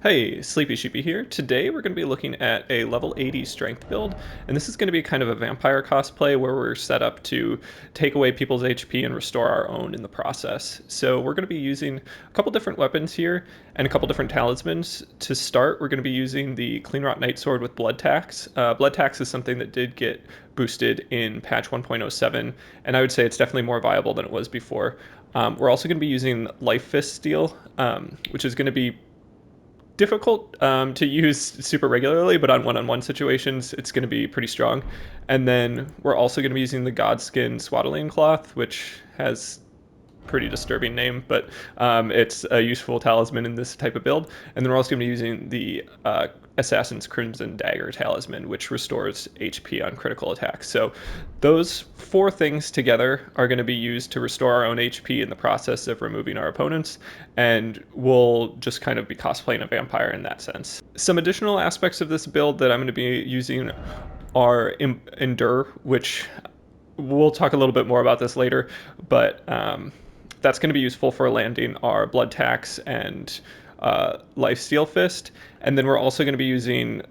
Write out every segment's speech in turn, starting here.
Hey, Sleepy Sheepy here. Today we're going to be looking at a level 80 strength build, and this is going to be kind of a vampire cosplay where we're set up to take away people's HP and restore our own in the process. So we're going to be using a couple different weapons here and a couple different talismans. To start, we're going to be using the Cleanrot Knight Sword with Blood Tax. Blood Tax is something that did get boosted in patch 1.07, and I would say it's definitely more viable than it was before. We're also going to be using Lifesteal, which is going to be difficult to use super regularly, but on one-on-one situations, it's going to be pretty strong. And then we're also going to be using the Godskin Swaddling cloth, which has pretty disturbing name, but it's a useful talisman in this type of build. And then we're also going to be using the Assassin's Crimson Dagger talisman, which restores HP on critical attacks. So those four things together are going to be used to restore our own HP in the process of removing our opponents, and we'll just kind of be cosplaying a vampire in that sense. Some additional aspects of this build that I'm going to be using are Endure, which we'll talk a little bit more about this later, but that's going to be useful for landing our Blood Tax and Lifesteal Fist. And then we're also going to be using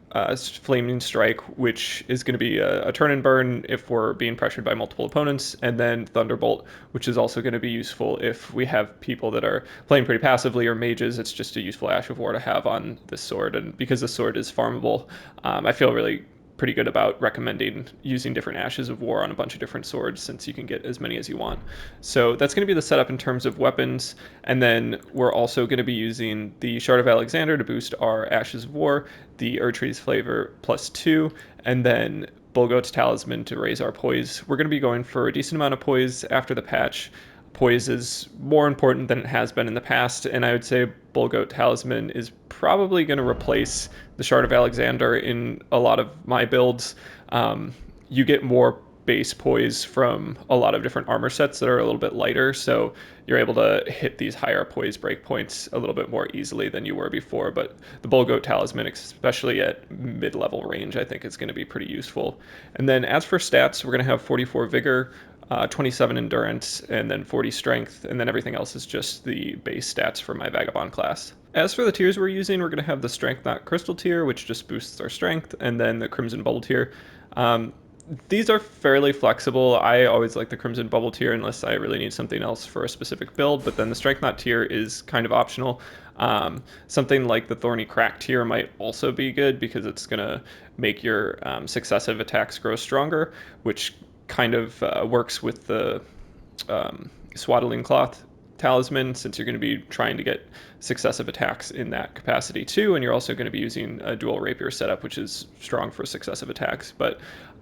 Flaming Strike, which is going to be a turn and burn if we're being pressured by multiple opponents. And then Thunderbolt, which is also going to be useful if we have people that are playing pretty passively or mages. It's just a useful Ash of War to have on this sword. And because the sword is farmable, I feel really pretty good about recommending using different Ashes of War on a bunch of different swords, since you can get as many as you want. So that's going to be the setup in terms of weapons. And then we're also going to be using the Shard of Alexander to boost our Ashes of War, the Erdtree's Flavor +2, and then Bulgoat's Talisman to raise our poise. We're going to be going for a decent amount of poise after the patch. Poise is more important than it has been in the past, and I would say Bulgoat Talisman is probably going to replace the Shard of Alexander in a lot of my builds. You get more base poise from a lot of different armor sets that are a little bit lighter, so you're able to hit these higher poise breakpoints a little bit more easily than you were before. But the Bulgoat Talisman, especially at mid-level range, I think is going to be pretty useful. And then as for stats, we're going to have 44 Vigor, 27 endurance, and then 40 strength, and then everything else is just the base stats for my vagabond class. As for the tiers we're using, we're going to have the strength not crystal tier, which just boosts our strength, and then the crimson bubble tier. These are fairly flexible. I always like the crimson bubble tier unless I really need something else for a specific build, but then the strength not tier is kind of optional. Something like the thorny crack tier might also be good because it's going to make your successive attacks grow stronger, which kind of works with the Swaddling cloth talisman, since you're going to be trying to get successive attacks in that capacity too, and you're also going to be using a dual rapier setup, which is strong for successive attacks. But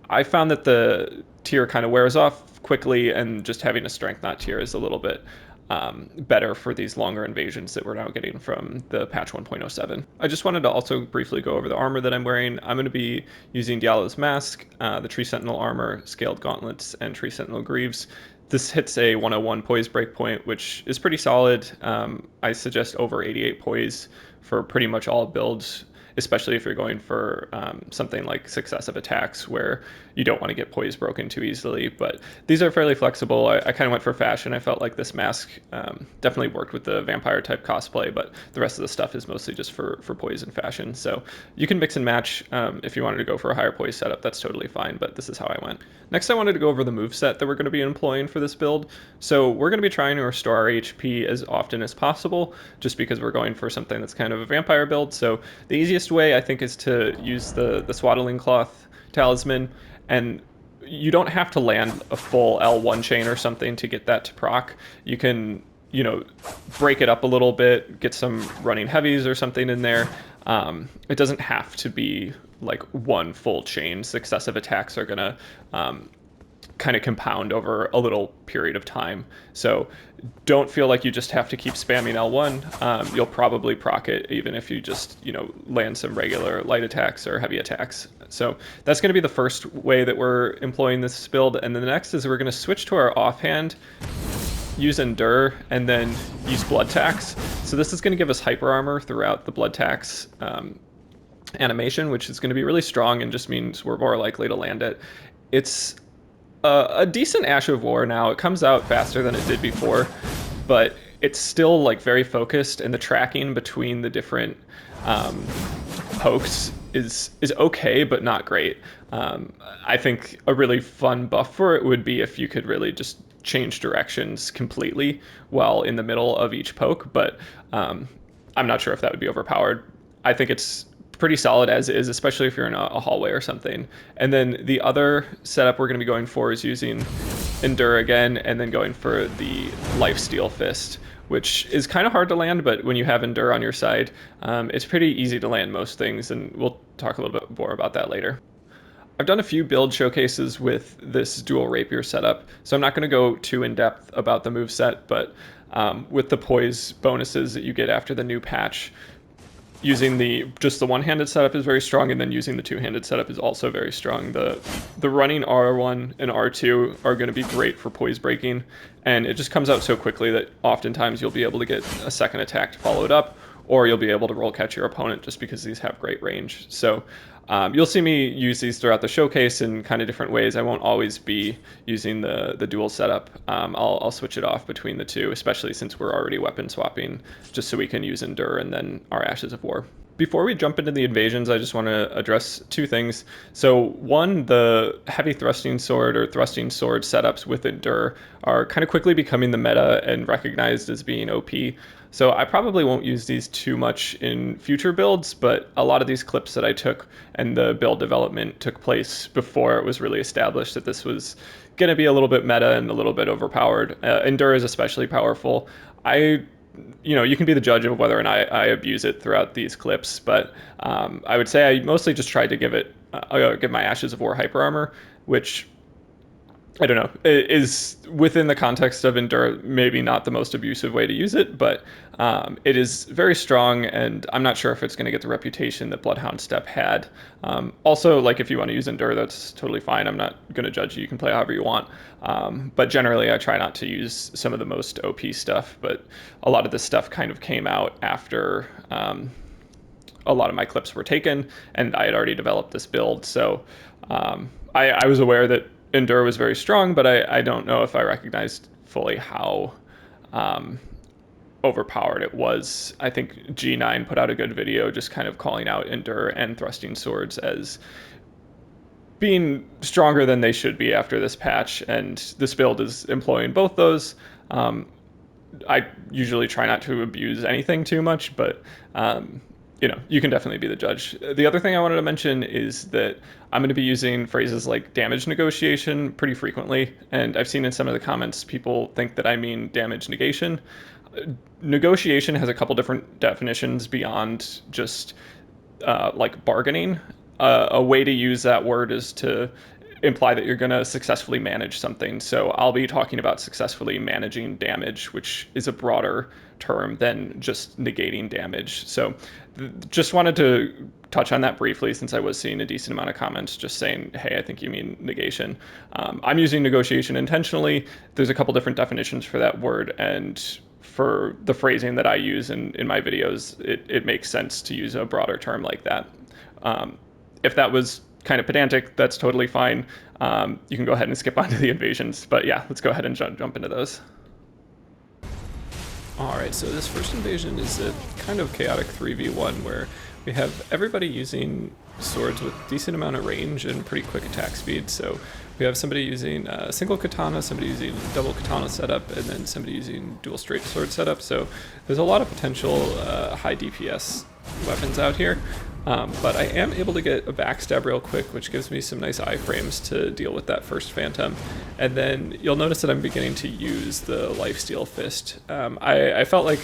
I found that the tier kind of wears off quickly, and just having a strength not tier is a little bit better for these longer invasions that we're now getting from the patch 1.07. I just wanted to also briefly go over the armor that I'm wearing. I'm going to be using Diallo's Mask, the Tree Sentinel armor, Scaled Gauntlets, and Tree Sentinel Greaves. This hits a 101 poise breakpoint, which is pretty solid. I suggest over 88 poise for pretty much all builds, especially if you're going for something like successive attacks where you don't want to get poise broken too easily. But these are fairly flexible. I kind of went for fashion. I felt like this mask definitely worked with the vampire type cosplay, but the rest of the stuff is mostly just for poise and fashion. So you can mix and match. If you wanted to go for a higher poise setup, that's totally fine, but this is how I went. Next, I wanted to go over the moveset that we're going to be employing for this build. So we're going to be trying to restore our HP as often as possible, just because we're going for something that's kind of a vampire build. So the easiest way, I think, is to use the Swaddling cloth talisman, and you don't have to land a full L1 chain or something to get that to proc. You can, break it up a little bit, get some running heavies or something in there. It doesn't have to be like one full chain. Successive attacks are gonna kind of compound over a little period of time. So don't feel like you just have to keep spamming L1. You'll probably proc it even if you just, land some regular light attacks or heavy attacks. So that's going to be the first way that we're employing this build. And then the next is we're going to switch to our offhand, use Endure, and then use Blood Tax. So this is going to give us hyper armor throughout the Blood Tax animation, which is going to be really strong and just means we're more likely to land it. It's a decent Ash of War now. It comes out faster than it did before, but it's still like very focused, and the tracking between the different pokes is okay, but not great. I think a really fun buff for it would be if you could really just change directions completely while in the middle of each poke, but I'm not sure if that would be overpowered. I think it's pretty solid as is, especially if you're in a hallway or something. And then the other setup we're going to be going for is using Endure again, and then going for the Lifesteal Fist, which is kind of hard to land, but when you have Endure on your side, it's pretty easy to land most things, and we'll talk a little bit more about that later. I've done a few build showcases with this dual rapier setup, so I'm not going to go too in-depth about the moveset, but with the poise bonuses that you get after the new patch, using just the one-handed setup is very strong, and then using the two-handed setup is also very strong. The running R1 and R2 are going to be great for poise breaking, and it just comes out so quickly that oftentimes you'll be able to get a second attack to follow it up, or you'll be able to roll catch your opponent just because these have great range. So you'll see me use these throughout the showcase in kind of different ways. I won't always be using the dual setup. I'll switch it off between the two, especially since we're already weapon swapping, just so we can use Endure and then our Ashes of War. Before we jump into the invasions, I just want to address two things. So one, the heavy thrusting sword or thrusting sword setups with Endure are kind of quickly becoming the meta and recognized as being OP. So I probably won't use these too much in future builds, but a lot of these clips that I took and the build development took place before it was really established that this was going to be a little bit meta and a little bit overpowered. Endure is especially powerful. You can be the judge of whether or not I abuse it throughout these clips, but I would say I mostly just tried to give my Ashes of War hyper armor, which, I don't know, is within the context of Endure maybe not the most abusive way to use it, but it is very strong, and I'm not sure if it's going to get the reputation that Bloodhound Step had. Also, like, if you want to use Endure, that's totally fine. I'm not going to judge you. You can play however you want. But generally, I try not to use some of the most OP stuff, but a lot of this stuff kind of came out after a lot of my clips were taken, and I had already developed this build, so I was aware that Endure was very strong, but I don't know if I recognized fully how overpowered it was. I think G9 put out a good video just kind of calling out Endure and thrusting swords as being stronger than they should be after this patch, and this build is employing both those. I usually try not to abuse anything too much, but you can definitely be the judge. The other thing I wanted to mention is that I'm going to be using phrases like damage negotiation pretty frequently, and I've seen in some of the comments people think that I mean damage negation. Negotiation has a couple different definitions beyond just like bargaining. A way to use that word is to imply that you're going to successfully manage something. So I'll be talking about successfully managing damage, which is a broader term than just negating damage. So just wanted to touch on that briefly, since I was seeing a decent amount of comments just saying, hey, I think you mean negation. I'm using negotiation intentionally. There's a couple different definitions for that word, and for the phrasing that I use in my videos, it makes sense to use a broader term like that. If that was kind of pedantic, that's totally fine. You can go ahead and skip on to the invasions, but yeah, let's go ahead and jump into those. Alright, so this first invasion is a kind of chaotic 3v1 where we have everybody using swords with decent amount of range and pretty quick attack speed. So we have somebody using a single katana, somebody using double katana setup, and then somebody using dual straight sword setup. So there's a lot of potential high DPS weapons out here. But I am able to get a backstab real quick, which gives me some nice iframes to deal with that first phantom. And then you'll notice that I'm beginning to use the Lifesteal Fist. I felt like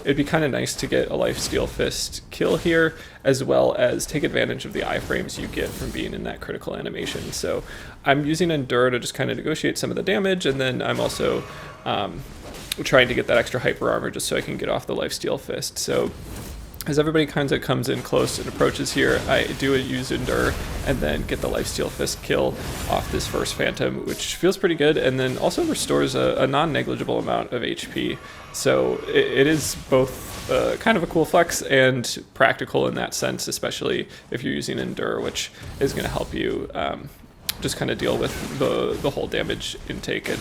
it'd be kind of nice to get a Lifesteal Fist kill here, as well as take advantage of the iframes you get from being in that critical animation. So I'm using Endure to just kind of negotiate some of the damage, and then I'm also trying to get that extra hyper armor just so I can get off the Lifesteal Fist. So as everybody kind of comes in close and approaches here, I do use Endure and then get the Lifesteal Fist kill off this first Phantom, which feels pretty good, and then also restores a non-negligible amount of HP. So it is both kind of a cool flex and practical in that sense, especially if you're using Endure, which is going to help you just kind of deal with the whole damage intake and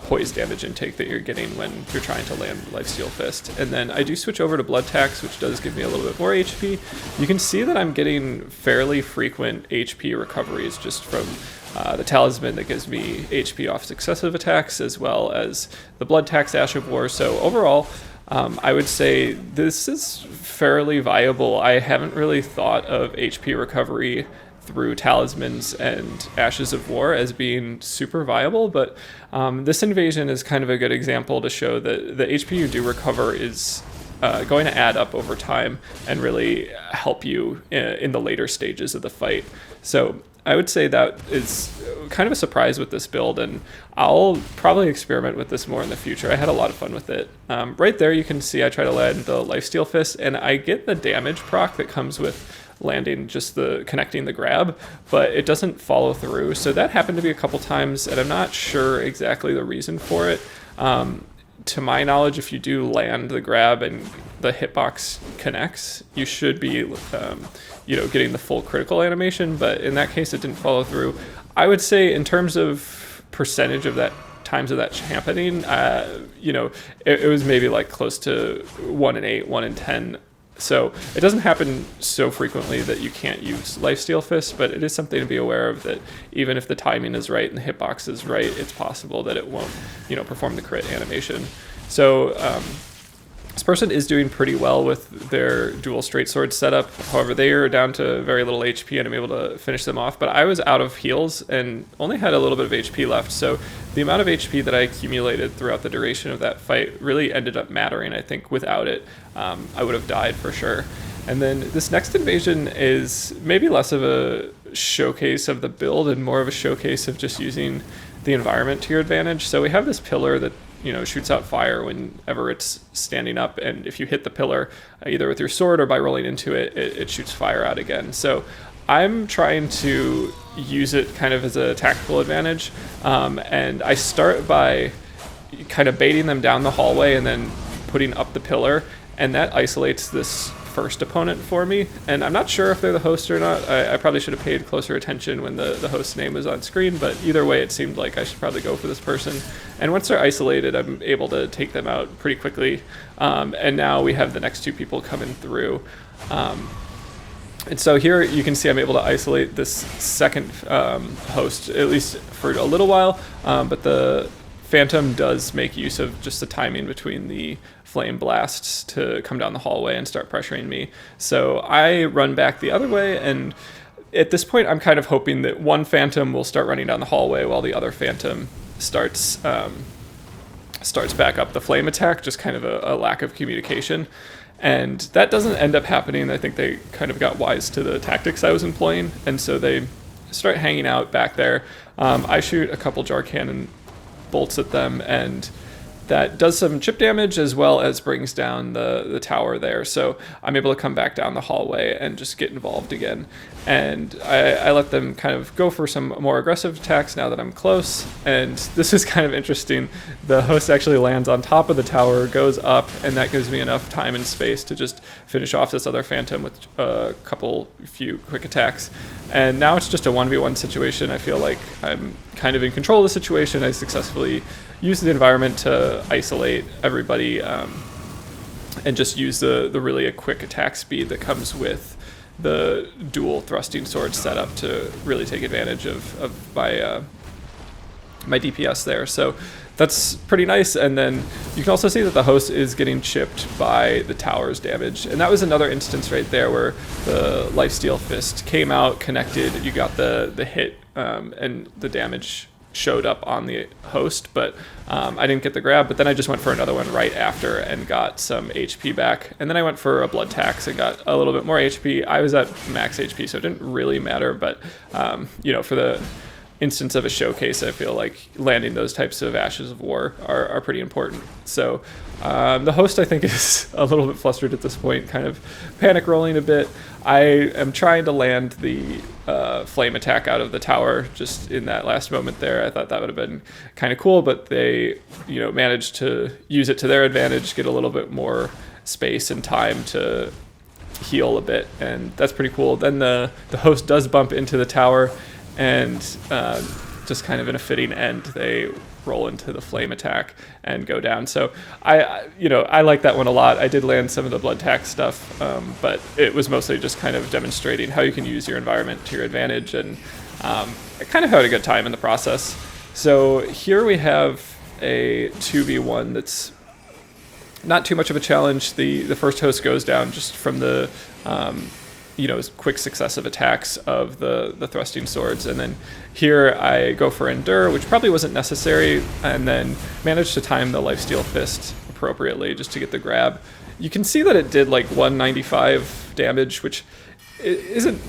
poise damage intake that you're getting when you're trying to land Lifesteal Fist. And then I do switch over to Blood Tax, which does give me a little bit more HP. You can see that I'm getting fairly frequent HP recoveries just from the talisman that gives me HP off successive attacks, as well as the Blood Tax Ash of War. So overall, I would say this is fairly viable. I haven't really thought of HP recovery through talismans and Ashes of War as being super viable, but this invasion is kind of a good example to show that the HP you do recover is going to add up over time and really help you in the later stages of the fight. So I would say that is kind of a surprise with this build, and I'll probably experiment with this more in the future. I had a lot of fun with it. Right there you can see I try to land the Lifesteal Fist, and I get the damage proc that comes with landing just the connecting the grab, but it doesn't follow through. So that happened to be a couple times, and I'm not sure exactly the reason for it. To my knowledge, if you do land the grab and the hitbox connects, you should be getting the full critical animation, but in that case it didn't follow through. I would say in terms of percentage of that times of that happening, it was maybe like close to 1 in 8, 1 in 10. So it doesn't happen so frequently that you can't use Lifesteal Fist, but it is something to be aware of, that even if the timing is right and the hitbox is right, it's possible that it won't, perform the crit animation. So this person is doing pretty well with their dual straight sword setup. However, they are down to very little HP, and I'm able to finish them off. But I was out of heals and only had a little bit of HP left. So the amount of HP that I accumulated throughout the duration of that fight really ended up mattering. I think without it, I would have died for sure. And then this next invasion is maybe less of a showcase of the build and more of a showcase of just using the environment to your advantage. So we have this pillar that shoots out fire whenever it's standing up, and if you hit the pillar either with your sword or by rolling into it, it shoots fire out again. So I'm trying to use it kind of as a tactical advantage, and I start by kind of baiting them down the hallway and then putting up the pillar, and that isolates this first opponent for me. And I'm not sure if they're the host or not. I probably should have paid closer attention when the host's name was on screen, but either way it seemed like I should probably go for this person. And once they're isolated, I'm able to take them out pretty quickly. And now we have the next two people coming through. And so here you can see I'm able to isolate this second host, at least for a little while, but the Phantom does make use of just the timing between the flame blasts to come down the hallway and start pressuring me. So I run back the other way, and at this point I'm kind of hoping that one Phantom will start running down the hallway while the other Phantom starts back up the flame attack, just kind of a lack of communication. And that doesn't end up happening. I think they kind of got wise to the tactics I was employing, and so they start hanging out back there. I shoot a couple jar cannon bolts at them, and that does some chip damage as well as brings down the tower there. So I'm able to come back down the hallway and just get involved again. And I let them kind of go for some more aggressive attacks now that I'm close. And this is kind of interesting. The host actually lands on top of the tower, goes up, and that gives me enough time and space to just finish off this other Phantom with a few quick attacks. And now it's just a 1v1 situation. I feel like I'm kind of in control of the situation. I successfully use the environment to isolate everybody, and just use the really a quick attack speed that comes with the dual thrusting sword setup to really take advantage of my DPS there. So that's pretty nice. And then you can also see that the host is getting chipped by the tower's damage. And that was another instance right there where the Lifesteal Fist came out, connected, you got the hit, and the damage showed up on the host, but I didn't get the grab. But then I just went for another one right after and got some HP back, and then I went for a blood tax and got a little bit more HP. I was at max HP, so it didn't really matter, but for the instance of a showcase, I feel like landing those types of Ashes of War are pretty important. So the host, I think, is a little bit flustered at this point, kind of panic rolling a bit. I am trying to land the flame attack out of the tower just in that last moment there. I thought that would have been kind of cool, but they managed to use it to their advantage, get a little bit more space and time to heal a bit, and that's pretty cool. Then the host does bump into the tower, and just kind of in a fitting end, they roll into the flame attack and go down. So I like that one a lot. I did land some of the blood tax stuff, but it was mostly just kind of demonstrating how you can use your environment to your advantage, and I kind of had a good time in the process. So here we have a 2v1 that's not too much of a challenge. The first host goes down just from the quick successive attacks of the thrusting swords, and then here I go for endure, which probably wasn't necessary, and then managed to time the Lifesteal Fist appropriately just to get the grab. You can see that it did like 195 damage, which isn't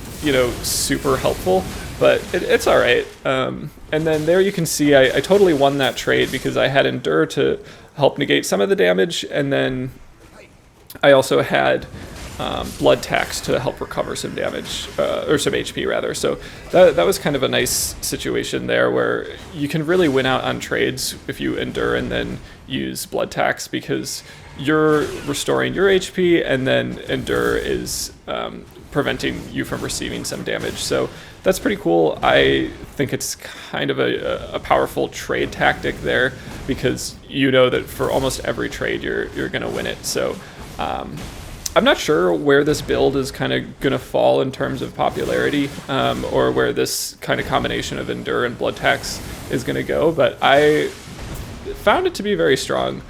super helpful, but it's all right. And then there you can see I totally won that trade because I had endure to help negate some of the damage, and then I also had blood tax to help recover some damage, or some HP rather. So that was kind of a nice situation there where you can really win out on trades if you endure and then use blood tax, because you're restoring your HP and then endure is preventing you from receiving some damage. So that's pretty cool. I think it's kind of a powerful trade tactic there, because you know that for almost every trade you're going to win it. So I'm not sure where this build is kind of going to fall in terms of popularity, or where this kind of combination of endure and blood tax is going to go, but I found it to be very strong.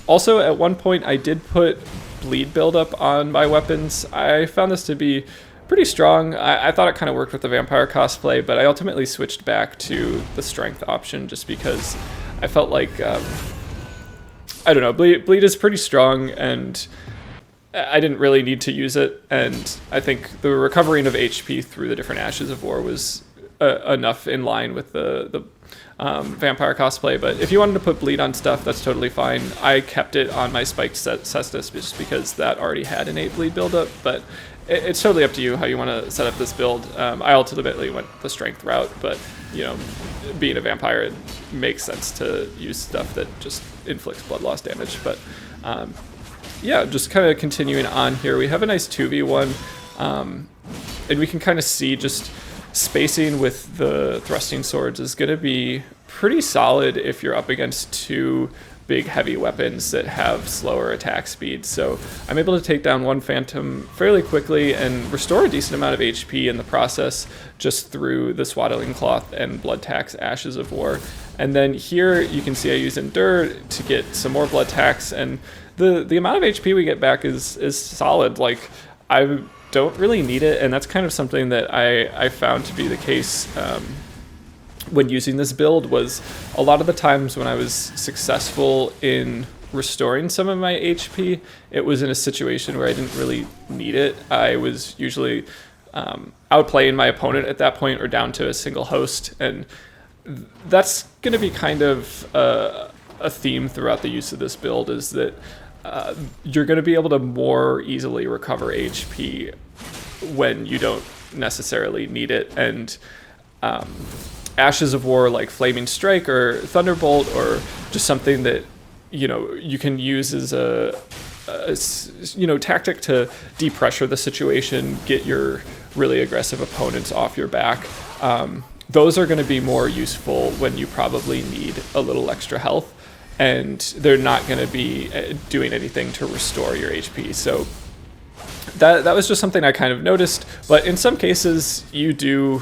Also, at one point I did put bleed buildup on my weapons. I found this to be pretty strong. I thought it kind of worked with the vampire cosplay, but I ultimately switched back to the strength option just because I felt like, I don't know, bleed is pretty strong, and I didn't really need to use it, and I think the recovering of HP through the different Ashes of War was enough in line with the vampire cosplay. But if you wanted to put bleed on stuff, that's totally fine. I kept it on my spiked Cestus just because that already had innate bleed buildup, but it's totally up to you how you want to set up this build. I ultimately went the strength route, but being a vampire, it makes sense to use stuff that just inflicts blood loss damage. But yeah, just kind of continuing on here, we have a nice 2v1, and we can kind of see just spacing with the thrusting swords is going to be pretty solid if you're up against two big heavy weapons that have slower attack speed. So I'm able to take down one phantom fairly quickly and restore a decent amount of HP in the process just through the Swaddling Cloth and blood tax Ashes of War. And then here you can see I use endure to get some more blood tax, and the amount of HP we get back is solid. Like, I don't really need it, and that's kind of something that I found to be the case when using this build. Was a lot of the times when I was successful in restoring some of my HP, it was in a situation where I didn't really need it. I was usually outplaying my opponent at that point, or down to a single host, and that's going to be kind of a theme throughout the use of this build, is that you're going to be able to more easily recover HP when you don't necessarily need it. And Ashes of War, like Flaming Strike or Thunderbolt, or just something that you can use as a tactic to depressure the situation, get your really aggressive opponents off your back. Those are going to be more useful when you probably need a little extra health, and they're not going to be doing anything to restore your HP. So that was just something I kind of noticed. But in some cases, you do.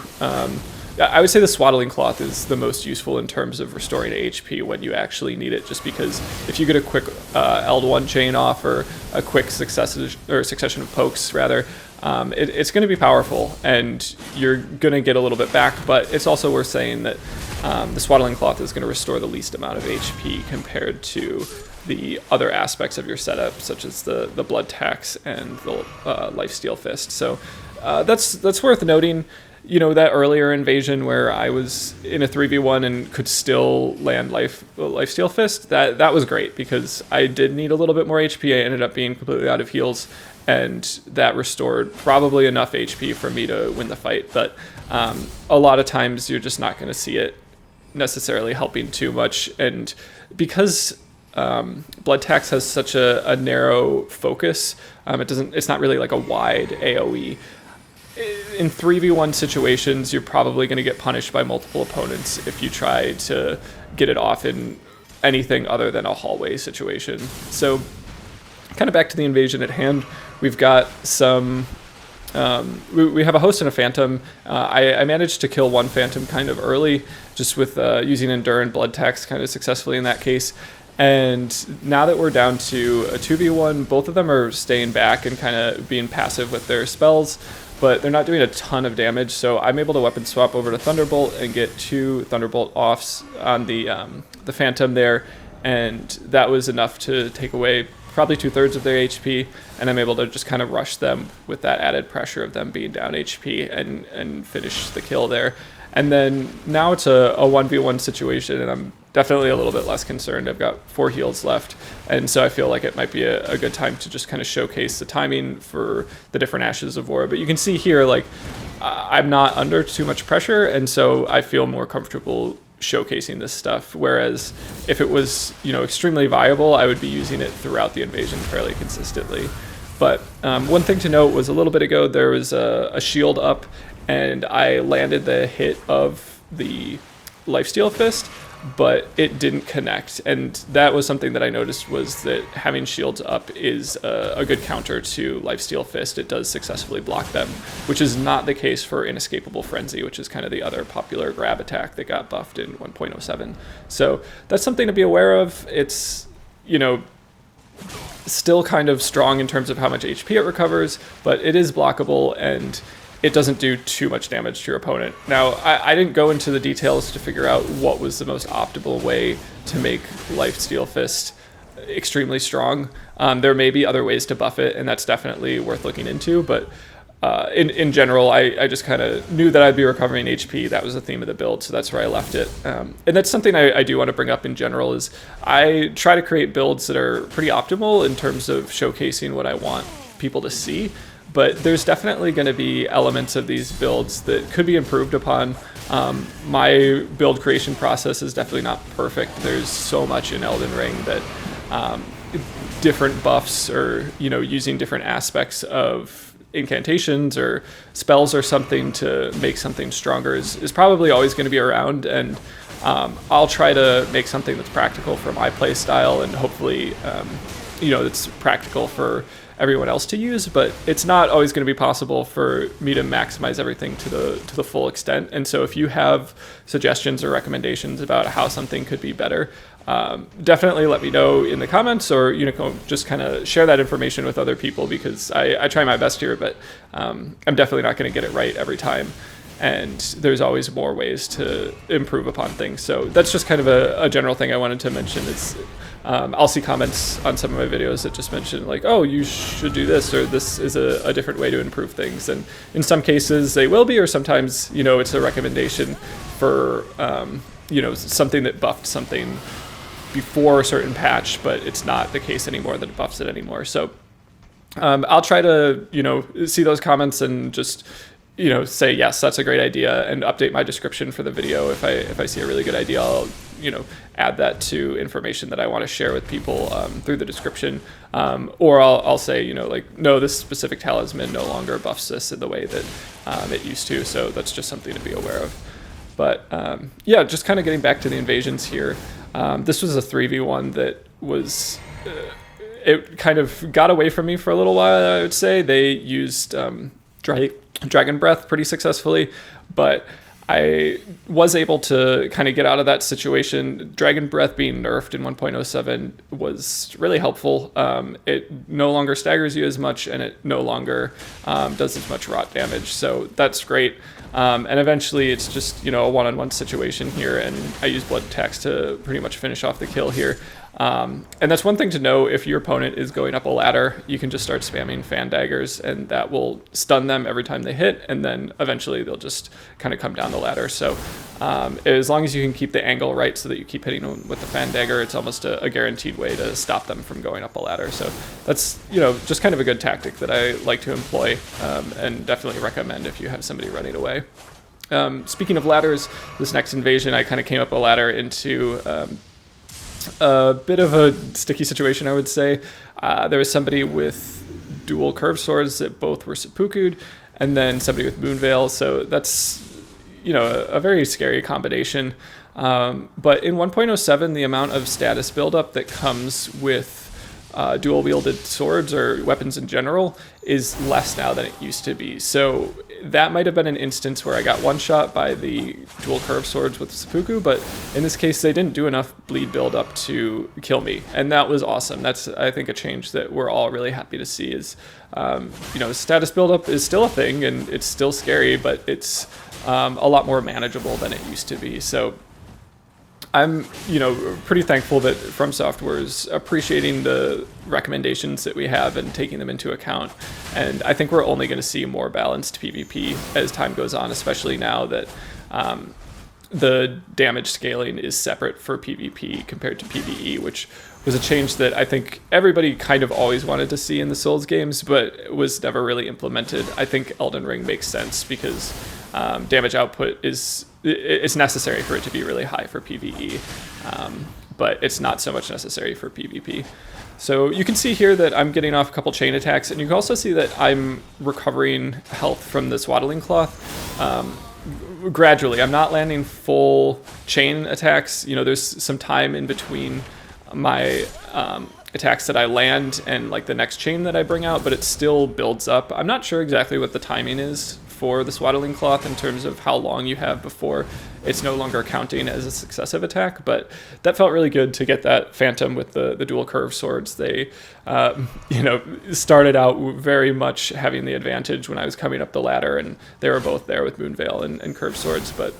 I would say the Swaddling Cloth is the most useful in terms of restoring HP when you actually need it, just because if you get a quick L1 chain off, or a quick succession of pokes rather, it's going to be powerful, and you're going to get a little bit back. But it's also worth saying that the Swaddling Cloth is going to restore the least amount of HP compared to the other aspects of your setup, such as the blood tax and the Lifesteal Fist. So that's worth noting. That earlier invasion where I was in a 3v1 and could still land Lifesteal Fist, that was great, because I did need a little bit more HP. I ended up being completely out of heals, and that restored probably enough HP for me to win the fight. But a lot of times you're just not going to see it necessarily helping too much, and because blood tax has such a narrow focus, it's not really like a wide AoE. in 3v1 situations, you're probably going to get punished by multiple opponents if you try to get it off in anything other than a hallway situation. So kind of back to the invasion at hand, we've got some... we have a host and a phantom. I managed to kill one phantom kind of early, just with using Endure and Blood Tax kind of successfully in that case. And now that we're down to a 2v1, both of them are staying back and kind of being passive with their spells, but they're not doing a ton of damage, so I'm able to weapon swap over to Thunderbolt and get 2 Thunderbolt offs on the Phantom there, and that was enough to take away probably 2/3 of their HP, and I'm able to just kind of rush them with that added pressure of them being down HP and finish the kill there. And then now it's a 1v1 situation, and I'm definitely a little bit less concerned. I've got 4 heals left, and so I feel like it might be a good time to just kind of showcase the timing for the different Ashes of War. But you can see here, like, I'm not under too much pressure, and so I feel more comfortable showcasing this stuff, whereas if it was, you know, extremely viable, I would be using it throughout the invasion fairly consistently. But one thing to note was a little bit ago there was a shield up, and I landed the hit of the Lifesteal Fist, but it didn't connect, and that was something that I noticed, was that having shields up is a good counter to Lifesteal Fist. It does successfully block them, which is not the case for Inescapable Frenzy, which is kind of the other popular grab attack that got buffed in 1.07. So that's something to be aware of. It's, you know, still kind of strong in terms of how much HP it recovers, but it is blockable, and it doesn't do too much damage to your opponent. Now, I didn't go into the details to figure out what was the most optimal way to make Lifesteal Fist extremely strong. There may be other ways to buff it, and that's definitely worth looking into, but in general, I just kind of knew that I'd be recovering HP. That was the theme of the build, so that's where I left it. And that's something I do want to bring up in general, is I try to create builds that are pretty optimal in terms of showcasing what I want people to see. But there's definitely going to be elements of these builds that could be improved upon. My build creation process is definitely not perfect. There's so much in Elden Ring that different buffs, or, you know, using different aspects of incantations or spells or something to make something stronger is probably always going to be around. And I'll try to make something that's practical for my play style, and hopefully, you know, it's practical for everyone else to use, but it's not always going to be possible for me to maximize everything to the full extent. And so if you have suggestions or recommendations about how something could be better, definitely let me know in the comments, or, you know, just kind of share that information with other people, because I try my best here, but I'm definitely not going to get it right every time, and there's always more ways to improve upon things. So that's just kind of a general thing I wanted to mention. Is I'll see comments on some of my videos that just mention, like, oh, you should do this, or this is a different way to improve things. And in some cases they will be, or sometimes, you know, it's a recommendation for, you know, something that buffed something before a certain patch, but it's not the case anymore that it buffs it anymore. So I'll try to, you know, see those comments and just, you know, say, yes, that's a great idea, and update my description for the video. If I see a really good idea, I'll, you know, add that to information that I want to share with people through the description. Or I'll say, you know, like, no, this specific talisman no longer buffs this in the way that it used to. So that's just something to be aware of. But yeah, just kind of getting back to the invasions here. This was a 3v1 that was... it kind of got away from me for a little while, I would say. They used Dragon Breath pretty successfully, but I was able to kind of get out of that situation. Dragon Breath being nerfed in 1.07 was really helpful. It no longer staggers you as much, and it no longer does as much rot damage, so that's great. And eventually it's just, you know, a one-on-one situation here, and I use Blood Tax to pretty much finish off the kill here. And that's one thing to know: if your opponent is going up a ladder, you can just start spamming fan daggers, and that will stun them every time they hit, and then eventually they'll just kind of come down the ladder. So as long as you can keep the angle right so that you keep hitting them with the fan dagger, it's almost a guaranteed way to stop them from going up a ladder. So that's, you know, just kind of a good tactic that I like to employ, and definitely recommend if you have somebody running away. Speaking of ladders, this next invasion, I kind of came up a ladder into a bit of a sticky situation, I would say. There was somebody with dual curved swords that both were seppuku'd, and then somebody with Moonveil. So that's, a very scary combination. But in 1.07, the amount of status buildup that comes with dual wielded swords or weapons in general is less now than it used to be. So that might have been an instance where I got one shot by the dual curved swords with seppuku, but in this case they didn't do enough bleed buildup to kill me, and that was awesome. That's, I think, a change that we're all really happy to see. Is status buildup is still a thing and it's still scary, but it's a lot more manageable than it used to be. So I'm, pretty thankful that From Software is appreciating the recommendations that we have and taking them into account. And I think we're only going to see more balanced PvP as time goes on, especially now that the damage scaling is separate for PvP compared to PvE, which was a change that I think everybody kind of always wanted to see in the Souls games, but was never really implemented. I think Elden Ring makes sense because damage output it's necessary for it to be really high for PvE, but it's not so much necessary for PvP. So you can see here that I'm getting off a couple chain attacks, and you can also see that I'm recovering health from the Swaddling Cloth gradually. I'm not landing full chain attacks. There's some time in between my attacks that I land and like the next chain that I bring out, but it still builds up. I'm not sure exactly what the timing is for the Swaddling Cloth in terms of how long you have before it's no longer counting as a successive attack, but that felt really good to get that Phantom with the dual curved swords. They started out very much having the advantage when I was coming up the ladder, and they were both there with Moonveil and curved swords, but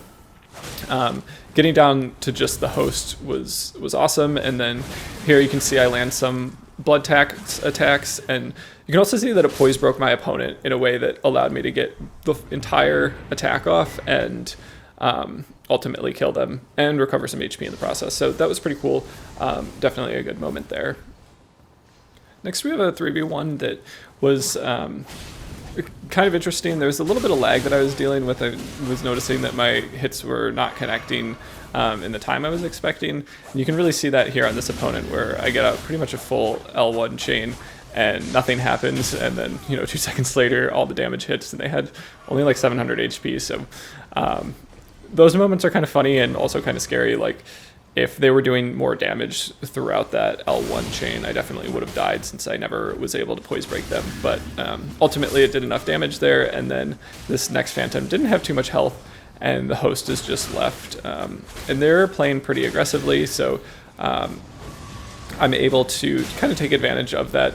getting down to just the host was awesome. And then here you can see I land some blood tax attacks, and you can also see that it poise broke my opponent in a way that allowed me to get the entire attack off and ultimately kill them and recover some HP in the process. So that was pretty cool. Definitely a good moment there. Next we have a 3v1 that was kind of interesting. There was a little bit of lag that I was dealing with. I was noticing that my hits were not connecting in the time I was expecting. And you can really see that here on this opponent, where I get out pretty much a full L1 chain and nothing happens, and then 2 seconds later all the damage hits, and they had only like 700 HP. So those moments are kind of funny and also kind of scary. Like, if they were doing more damage throughout that L1 chain, I definitely would have died, since I never was able to poise break them. But ultimately it did enough damage there, and then this next Phantom didn't have too much health, and the host is just left. And they're playing pretty aggressively, so I'm able to kind of take advantage of that.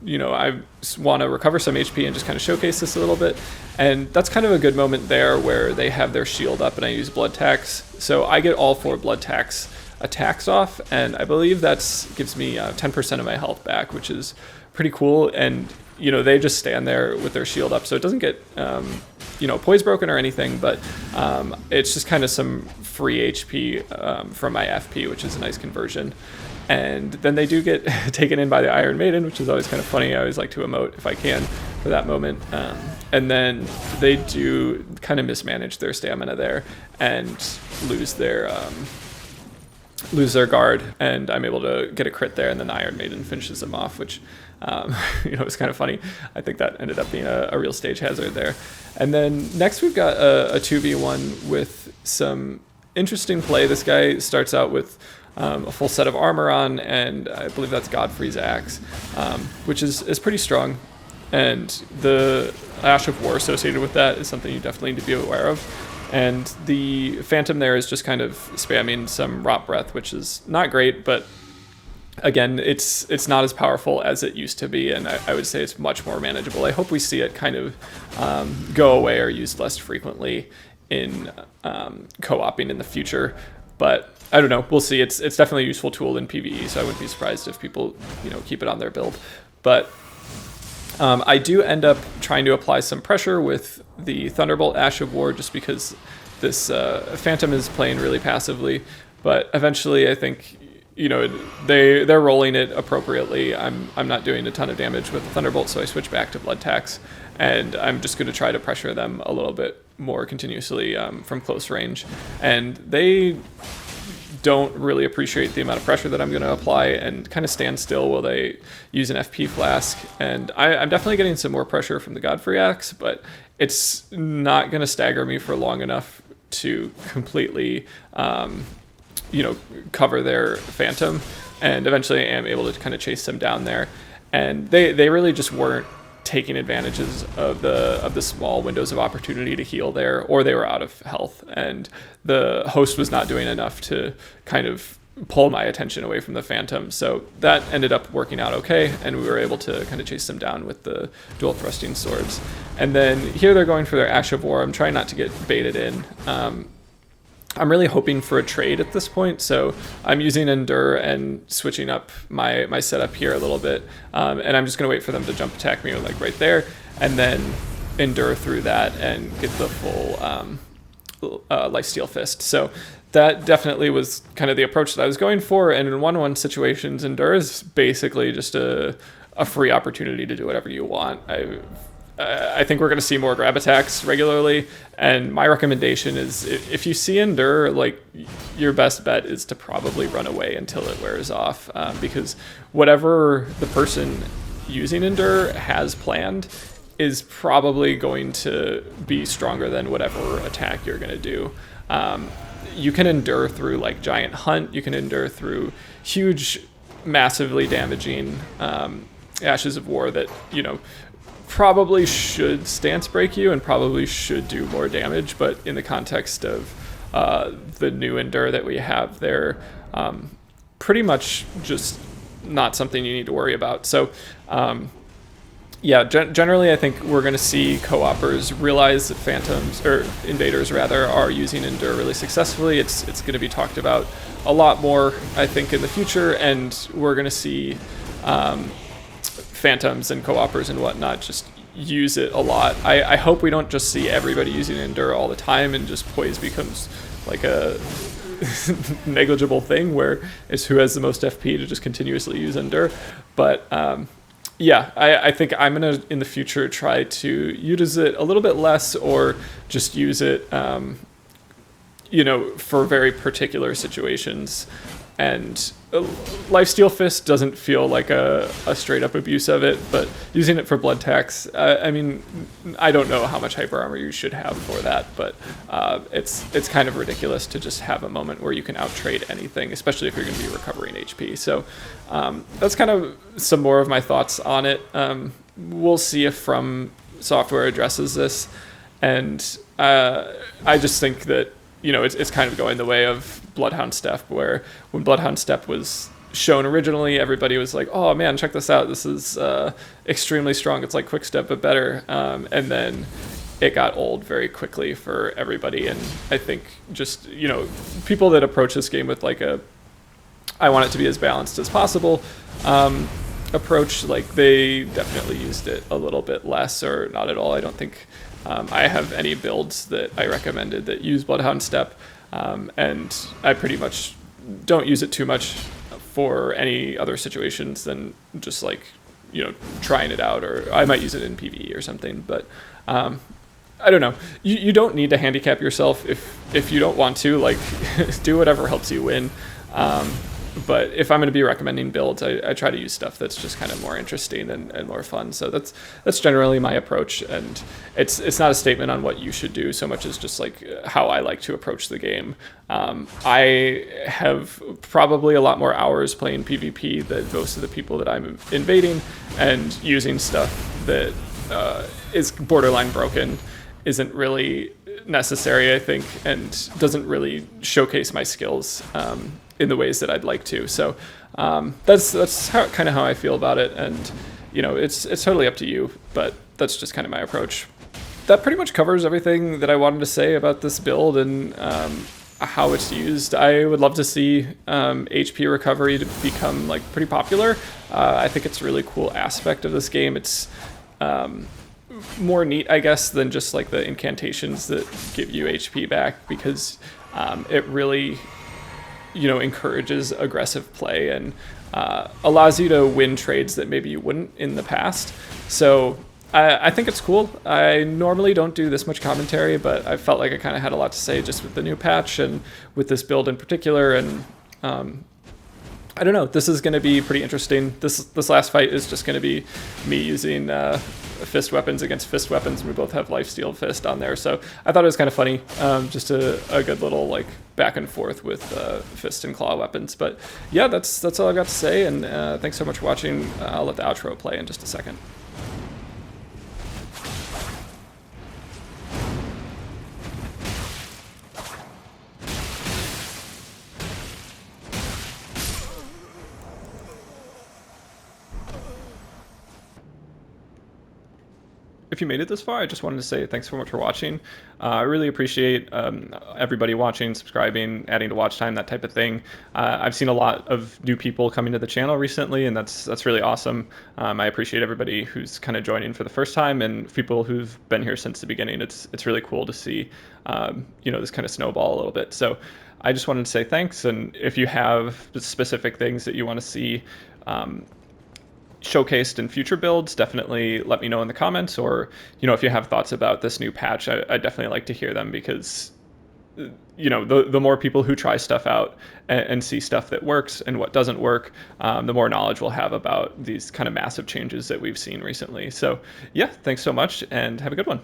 I want to recover some HP and just kind of showcase this a little bit. And that's kind of a good moment there where they have their shield up and I use blood tax. So I get all 4 blood tax attacks off, and I believe that gives me 10% of my health back, which is pretty cool. And they just stand there with their shield up, so it doesn't get poise broken or anything, but it's just kind of some free HP from my FP, which is a nice conversion. And then they do get taken in by the Iron Maiden, which is always kind of funny. I always like to emote if I can for that moment. And then they do kind of mismanage their stamina there and lose their guard, and I'm able to get a crit there, and then the Iron Maiden finishes them off, which it's kind of funny. I think that ended up being a real stage hazard there. And then next we've got a 2v1 with some interesting play. This guy starts out with a full set of armor on, and I believe that's Godfrey's axe, which is pretty strong. And the Ash of War associated with that is something you definitely need to be aware of. And the Phantom there is just kind of spamming some Rot Breath, which is not great, but again, it's not as powerful as it used to be, and I would say it's much more manageable. I hope we see it kind of go away or used less frequently in co-oping in the future, but I don't know. We'll see. It's definitely a useful tool in PvE, so I wouldn't be surprised if people keep it on their build. But I do end up trying to apply some pressure with the Thunderbolt Ash of War, just because this Phantom is playing really passively. But eventually, I think they're rolling it appropriately. I'm not doing a ton of damage with the Thunderbolt, so I switch back to Blood Tax, and I'm just going to try to pressure them a little bit more continuously from close range. And they don't really appreciate the amount of pressure that I'm going to apply and kind of stand still while they use an FP flask. And I'm definitely getting some more pressure from the Godfrey Axe, but it's not going to stagger me for long enough to completely, cover their Phantom. And eventually I am able to kind of chase them down there. And they really just weren't taking advantages of the small windows of opportunity to heal there, or they were out of health, and the host was not doing enough to kind of pull my attention away from the Phantom. So that ended up working out okay, and we were able to kind of chase them down with the dual thrusting swords. And then here they're going for their Ash of War. I'm trying not to get baited in. I'm really hoping for a trade at this point, so I'm using Endure and switching up my setup here a little bit, and I'm just going to wait for them to jump attack me like right there, and then Endure through that and get the full Lifesteal Fist. So that definitely was kind of the approach that I was going for, and in 1-1 situations, Endure is basically just a free opportunity to do whatever you want. I think we're going to see more grab attacks regularly, and my recommendation is if you see Endure, like, your best bet is to probably run away until it wears off, because whatever the person using Endure has planned is probably going to be stronger than whatever attack you're going to do. You can endure through like Giant Hunt, you can endure through huge, massively damaging Ashes of War that, probably should stance break you and probably should do more damage, but in the context of the new Endure that we have, they're pretty much just not something you need to worry about. So generally I think we're going to see co-opers realize that Phantoms, or Invaders rather, are using Endure really successfully. It's going to be talked about a lot more, I think, in the future, and we're going to see Phantoms and co-opers and whatnot just use it a lot. I hope we don't just see everybody using Endure all the time and just Poise becomes like a negligible thing where it's who has the most FP to just continuously use Endure. But I think I'm going to, in the future, try to use it a little bit less, or just use it, for very particular situations. And Lifesteal Fist doesn't feel like a straight up abuse of it, but using it for blood tax, I mean, I don't know how much hyper armor you should have for that, but it's kind of ridiculous to just have a moment where you can outtrade anything, especially if you're going to be recovering HP. So that's kind of some more of my thoughts on it. We'll see if From Software addresses this, and I just think that it's kind of going the way of Bloodhound Step, where when Bloodhound Step was shown originally, everybody was like, oh man, check this out, this is extremely strong, it's like Quickstep but better, and then it got old very quickly for everybody. And I think just people that approach this game with like I want it to be as balanced as possible approach, like, they definitely used it a little bit less, or not at all. I don't think I have any builds that I recommended that use Bloodhound Step, and I pretty much don't use it too much for any other situations than just like, trying it out, or I might use it in PvE or something. But I don't know. You don't need to handicap yourself if you don't want to. Like, do whatever helps you win. But if I'm going to be recommending builds, I try to use stuff that's just kind of more interesting and more fun. So that's generally my approach, and it's not a statement on what you should do so much as just like how I like to approach the game. I have probably a lot more hours playing PvP than most of the people that I'm invading, and using stuff that is borderline broken isn't really necessary, I think, and doesn't really showcase my skills in the ways that I'd like to. So that's kind of how I feel about it, and it's totally up to you, but that's just kind of my approach. That pretty much covers everything that I wanted to say about this build and how it's used. I would love to see HP recovery to become like pretty popular. I think it's a really cool aspect of this game. It's more neat, I guess, than just like the incantations that give you HP back, because it really encourages aggressive play and allows you to win trades that maybe you wouldn't in the past. So I think it's cool. I normally don't do this much commentary, but I felt like I kind of had a lot to say just with the new patch and with this build in particular, and I don't know. This is going to be pretty interesting. This last fight is just going to be me using fist weapons against fist weapons. We both have Lifesteal Fist on there, so I thought it was kind of funny. Just a good little like back and forth with fist and claw weapons. But yeah, that's all I got to say. And thanks so much for watching. I'll let the outro play in just a second. If you made it this far, I just wanted to say thanks so much for watching. I really appreciate everybody watching, subscribing, adding to watch time, that type of thing. I've seen a lot of new people coming to the channel recently, and that's really awesome. I appreciate everybody who's kind of joining for the first time, and people who've been here since the beginning. It's really cool to see this kind of snowball a little bit. So I just wanted to say thanks, and if you have specific things that you want to see showcased in future builds, definitely let me know in the comments, or if you have thoughts about this new patch, I definitely like to hear them, because the more people who try stuff out and see stuff that works and what doesn't work, the more knowledge we'll have about these kind of massive changes that we've seen recently. So yeah, thanks so much and have a good one.